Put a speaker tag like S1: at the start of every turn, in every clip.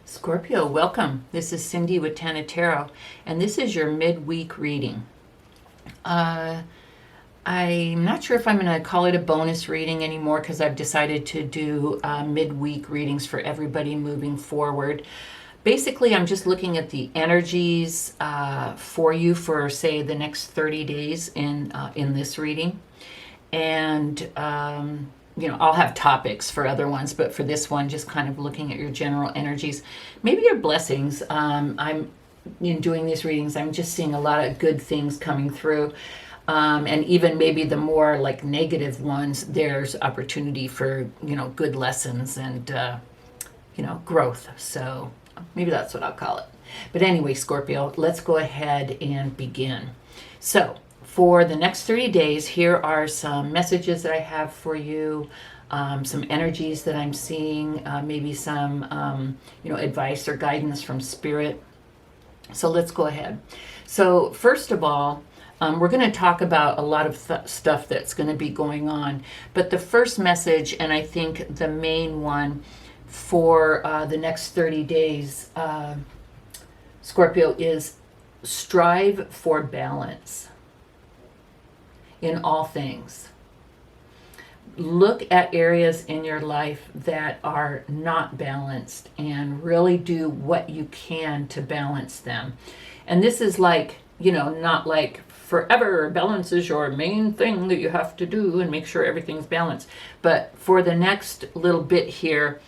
S1: Scorpio, welcome. This is Cindy with Tana Tarot, and this is your midweek reading. I'm not sure if I'm going to call it a bonus reading anymore because I've decided to do midweek readings for everybody moving forward. Basically, I'm just looking at the energies for you for, say, the next 30 days in this reading. And I'll have topics for other ones, but for this one, just kind of looking at your general energies, maybe your blessings. I'm in doing these readings, I'm just seeing a lot of good things coming through. And even maybe the more like negative ones, there's opportunity for, good lessons and, growth. So maybe that's what I'll call it. But anyway, Scorpio, let's go ahead and begin. So for the next 30 days, here are some messages that I have for you, some energies that I'm seeing, maybe some, advice or guidance from Spirit. So let's go ahead. So first of all, we're going to talk about a lot of stuff that's going to be going on. But the first message, and I think the main one for the next 30 days, Scorpio, is strive for balance in all things. Look at areas in your life that are not balanced and really do what you can to balance them. And this is like, not like forever balance is your main thing that you have to do and make sure everything's balanced. But for the next little bit here,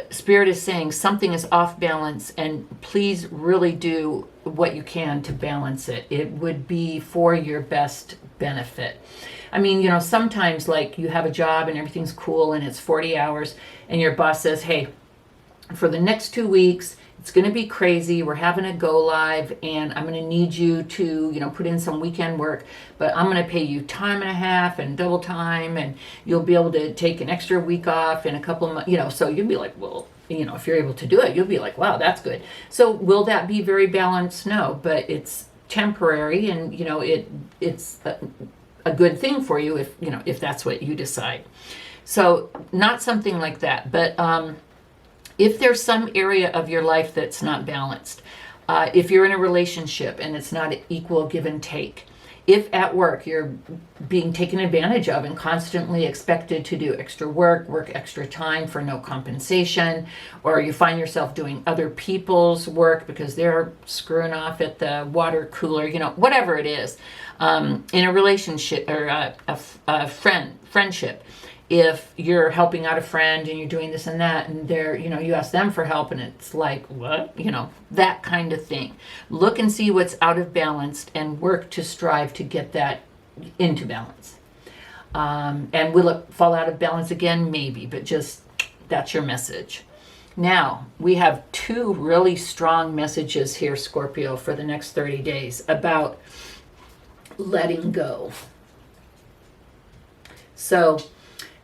S1: Spirit is saying something is off balance, and please really do what you can to balance it. It would be for your best benefit. I mean, sometimes like you have a job and everything's cool and it's 40 hours and your boss says, hey, for the next 2 weeks, it's going to be crazy. We're having a go live and I'm going to need you to, put in some weekend work, but I'm going to pay you time and a half and double time, and you'll be able to take an extra week off in a couple of months, so you'll be like, well, if you're able to do it, you'll be like, wow, that's good. So will that be very balanced? No, but it's temporary, and, it's a good thing for you if that's what you decide. So not something like that, but, if there's some area of your life that's not balanced, if you're in a relationship and it's not equal give and take, if at work you're being taken advantage of and constantly expected to do extra work extra time for no compensation, or you find yourself doing other people's work because they're screwing off at the water cooler, whatever it is, in a relationship or a friendship. If you're helping out a friend and you're doing this and that, and they're, you ask them for help and it's like, what? That kind of thing. Look and see what's out of balance and work to strive to get that into balance. And will it fall out of balance again? Maybe, but just that's your message. Now, we have two really strong messages here, Scorpio, for the next 30 days about letting go. So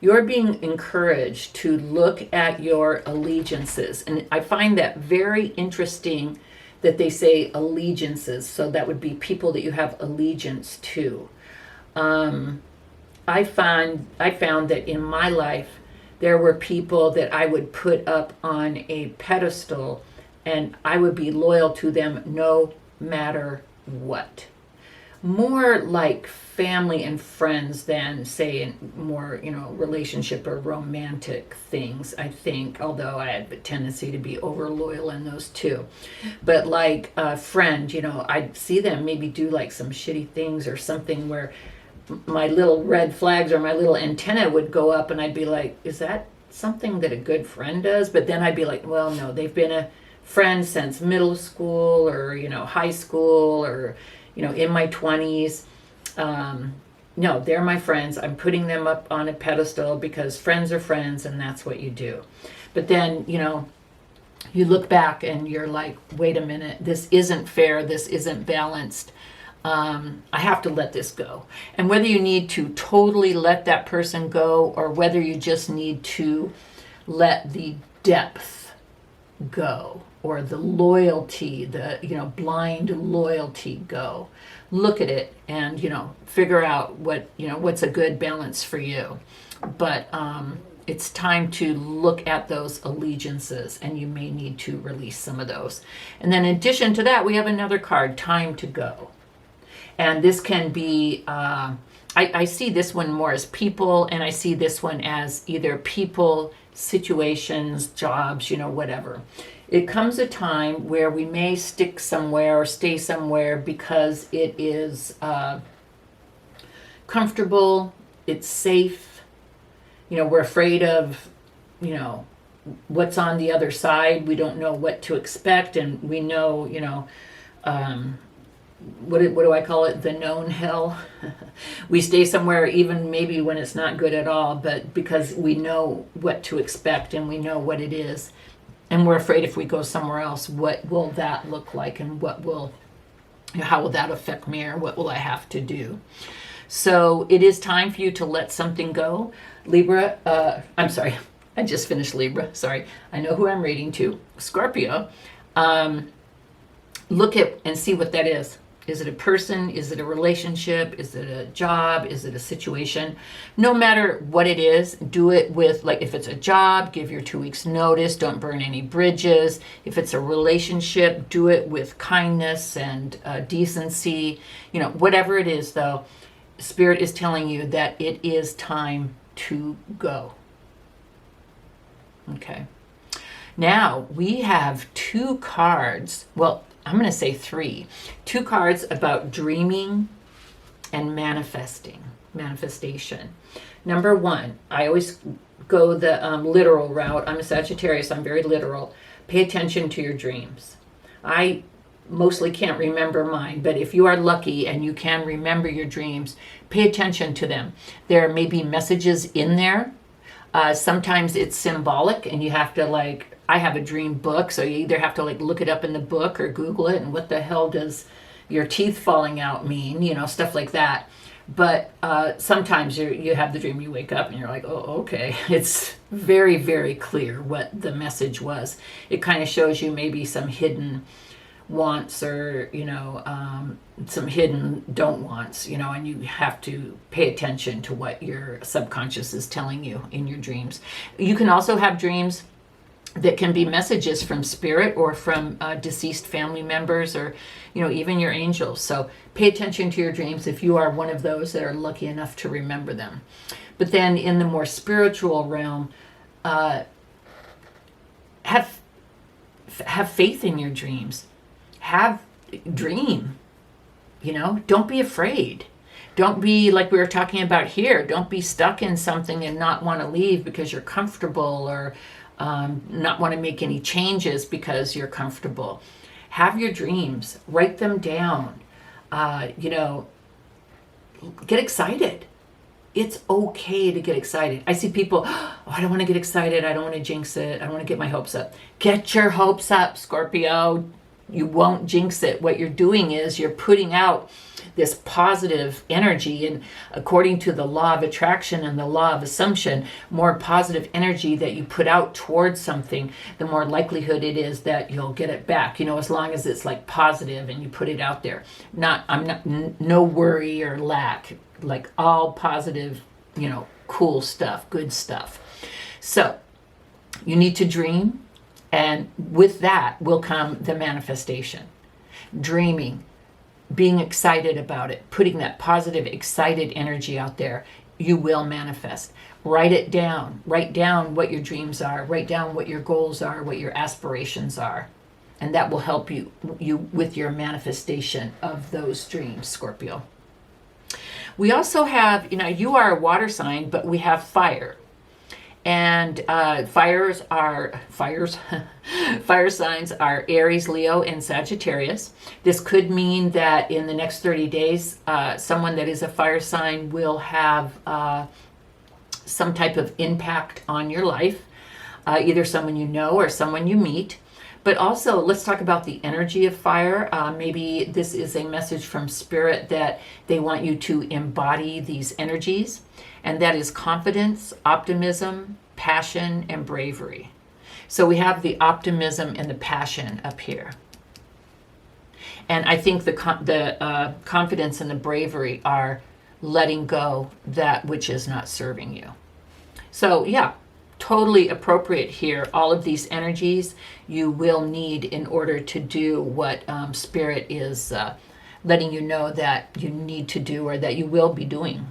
S1: you're being encouraged to look at your allegiances. And I find that very interesting that they say allegiances. So that would be people that you have allegiance to. I found that in my life, there were people that I would put up on a pedestal and I would be loyal to them no matter what. More like family and friends than, say, in more, relationship or romantic things, I think, although I had a tendency to be over loyal in those too. But like a friend, I'd see them maybe do like some shitty things or something where my little red flags or my little antenna would go up and I'd be like, is that something that a good friend does? But then I'd be like, well, no, they've been a friend since middle school or, high school or, in my 20s. No, they're my friends. I'm putting them up on a pedestal because friends are friends and that's what you do. But then, you look back and you're like, wait a minute, this isn't fair. This isn't balanced. I have to let this go. And whether you need to totally let that person go or whether you just need to let the depth go, or the loyalty, the blind loyalty go. Look at it and, figure out what's a good balance for you. But it's time to look at those allegiances, and you may need to release some of those. And then in addition to that, we have another card, time to go. And this can be, I see this one more as people, and I see this one as either people, situations, jobs, whatever. It comes a time where we may stick somewhere or stay somewhere because it is comfortable, it's safe. We're afraid of, what's on the other side. We don't know what to expect, and we know, what do I call it? The known hell. We stay somewhere even maybe when it's not good at all, but because we know what to expect and we know what it is. And we're afraid if we go somewhere else, what will that look like, and how will that affect me, or what will I have to do? So it is time for you to let something go. Libra, I'm sorry, I just finished Libra, sorry. I know who I'm reading to. Scorpio, look at and see what that is. Is it a person? Is it a relationship? Is it a job? Is it a situation? No matter what it is, do it with, like, if it's a job, give your 2 weeks notice. Don't burn any bridges. If it's a relationship, do it with kindness and decency. Whatever it is, though, Spirit is telling you that it is time to go. Okay. Now, we have 2 cards. Well, I'm going to say 3. 2 cards about dreaming and manifestation. Number 1, I always go the literal route. I'm a Sagittarius. I'm very literal. Pay attention to your dreams. I mostly can't remember mine, but if you are lucky and you can remember your dreams, pay attention to them. There may be messages in there. Sometimes it's symbolic, and you have to, I have a dream book, so you either have to look it up in the book or Google it, and what the hell does your teeth falling out mean, stuff like that. But sometimes you have the dream, you wake up and you're like, oh, okay. It's very, very clear what the message was. It kind of shows you maybe some hidden wants, or some hidden don't wants, and you have to pay attention to what your subconscious is telling you in your dreams. You can also have dreams that can be messages from spirit or from deceased family members, or even your angels. So pay attention to your dreams if you are one of those that are lucky enough to remember them. But then in the more spiritual realm, have faith in your dreams. Dream. Don't be afraid. Don't be, like we were talking about here, don't be stuck in something and not want to leave because you're comfortable, or not want to make any changes because you're comfortable. Have your dreams, write them down, get excited. It's okay to get excited. I see people, I don't want to get excited. I don't want to jinx it. I don't want to get my hopes up. Get your hopes up, Scorpio. You won't jinx it. What you're doing is you're putting out this positive energy, and according to the law of attraction and the law of assumption, more positive energy that you put out towards something, the more likelihood it is that you'll get it back, as long as it's positive and you put it out there. No worry or lack, all positive, cool stuff, good stuff. So you need to dream, and with that will come the manifestation. Dreaming, being excited about it, putting that positive, excited energy out there, you will manifest. Write it down. Write down what your dreams are. Write down what your goals are, what your aspirations are. And that will help you with your manifestation of those dreams, Scorpio. We also have, you are a water sign, but we have fire. And fire signs are Aries, Leo, and Sagittarius. This could mean that in the next 30 days, someone that is a fire sign will have some type of impact on your life, either someone you know or someone you meet. But also, let's talk about the energy of fire. Maybe this is a message from Spirit that they want you to embody these energies. And that is confidence, optimism, passion, and bravery. So we have the optimism and the passion up here. And I think the confidence and the bravery are letting go that which is not serving you. So yeah, totally appropriate here. All of these energies you will need in order to do what Spirit is letting you know that you need to do or that you will be doing.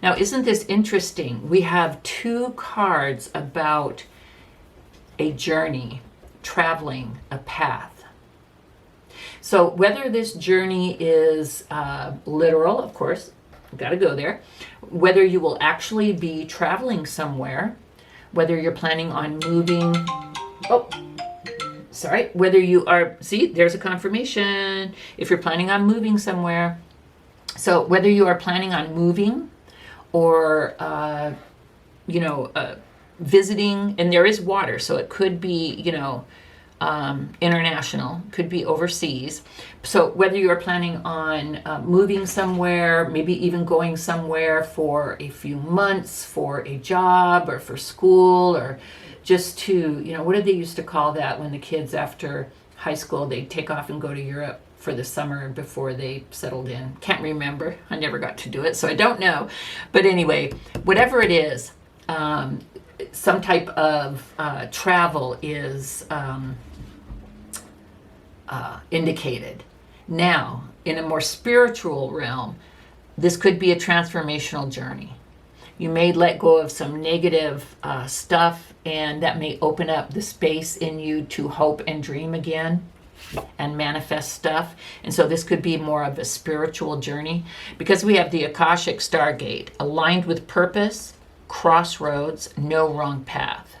S1: Now, isn't this interesting? We have 2 cards about a journey, traveling a path. So whether this journey is literal, of course, got to go there, whether you will actually be traveling somewhere, whether you're planning on moving, whether you are, see, there's a confirmation, if you're planning on moving somewhere. So whether you are planning on moving or, visiting, and there is water, so it could be, international, could be overseas. So whether you are planning on moving somewhere, maybe even going somewhere for a few months for a job or for school, or just to, what did they used to call that when the kids after high school, they'd take off and go to Europe for the summer before they settled in? Can't remember. I never got to do it, so I don't know. But anyway, whatever it is, some type of travel is indicated. Now, in a more spiritual realm, this could be a transformational journey. You may let go of some negative stuff, and that may open up the space in you to hope and dream again and manifest stuff. And so this could be more of a spiritual journey, because we have the Akashic Stargate, aligned with purpose, crossroads, no wrong path.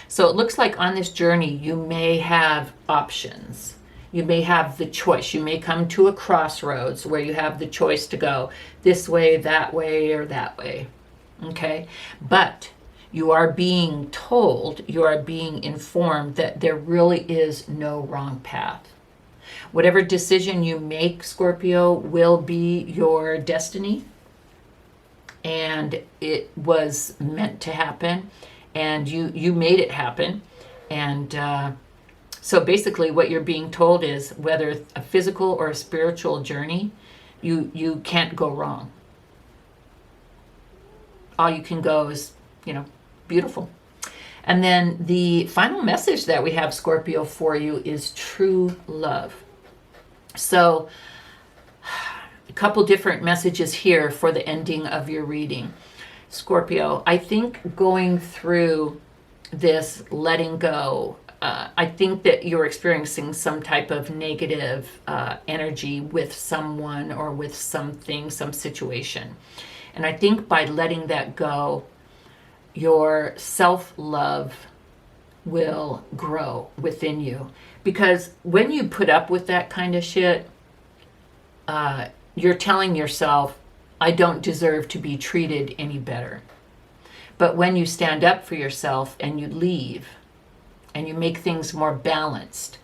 S1: So it looks like on this journey you may have options. You may have the choice. You may come to a crossroads where you have the choice to go this way, or that way. Okay? But you are being told, you are being informed that there really is no wrong path. Whatever decision you make, Scorpio, will be your destiny. And it was meant to happen. And you made it happen. And so basically what you're being told is, whether a physical or a spiritual journey, you can't go wrong. All you can go is, beautiful. And then the final message that we have, Scorpio, for you is true love. So a couple different messages here for the ending of your reading. Scorpio, I think going through this letting go, I think that you're experiencing some type of negative energy with someone or with something, some situation. And I think by letting that go, your self-love will grow within you. Because when you put up with that kind of shit, you're telling yourself, I don't deserve to be treated any better. But when you stand up for yourself and you leave, and you make things more balanced,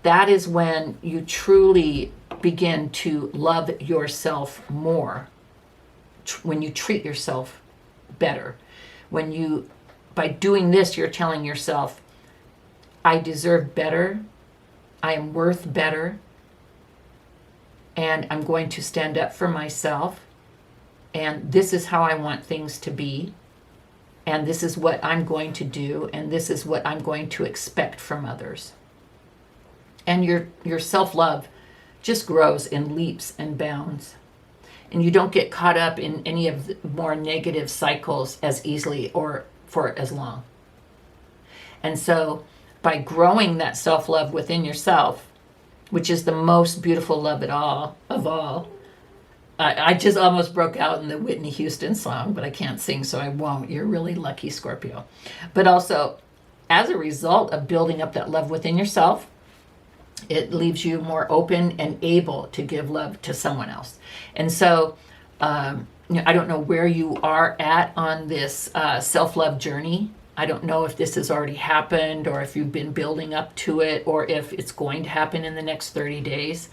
S1: that is when you truly begin to love yourself more. When you treat yourself better. By doing this, you're telling yourself, I deserve better, I am worth better, and I'm going to stand up for myself, and this is how I want things to be. And this is what I'm going to do, and this is what I'm going to expect from others. And your self-love just grows in leaps and bounds. And you don't get caught up in any of the more negative cycles as easily or for as long. And so by growing that self-love within yourself, which is the most beautiful love of all, I just almost broke out in the Whitney Houston song, but I can't sing, so I won't. You're really lucky, Scorpio. But also, as a result of building up that love within yourself, it leaves you more open and able to give love to someone else. And so, I don't know where you are at on this self-love journey. I don't know if this has already happened, or if you've been building up to it, or if it's going to happen in the next 30 days.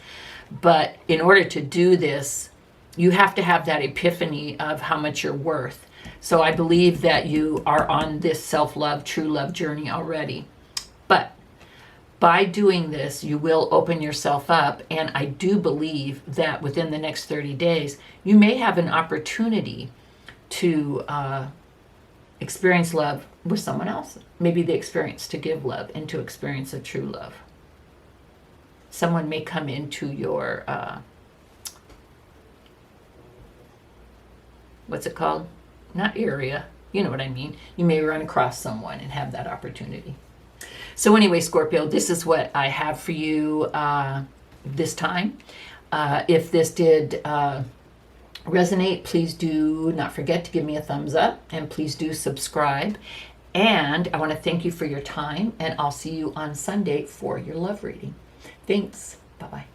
S1: But in order to do this, you have to have that epiphany of how much you're worth. So I believe that you are on this self-love, true love journey already. But by doing this, you will open yourself up. And I do believe that within the next 30 days, you may have an opportunity to experience love with someone else. Maybe the experience to give love and to experience a true love. Someone may come into your, what's it called? Not area. You know what I mean. You may run across someone and have that opportunity. So anyway, Scorpio, this is what I have for you this time. If this did resonate, please do not forget to give me a thumbs up, and please do subscribe. And I want to thank you for your time, and I'll see you on Sunday for your love reading. Thanks. Bye-bye.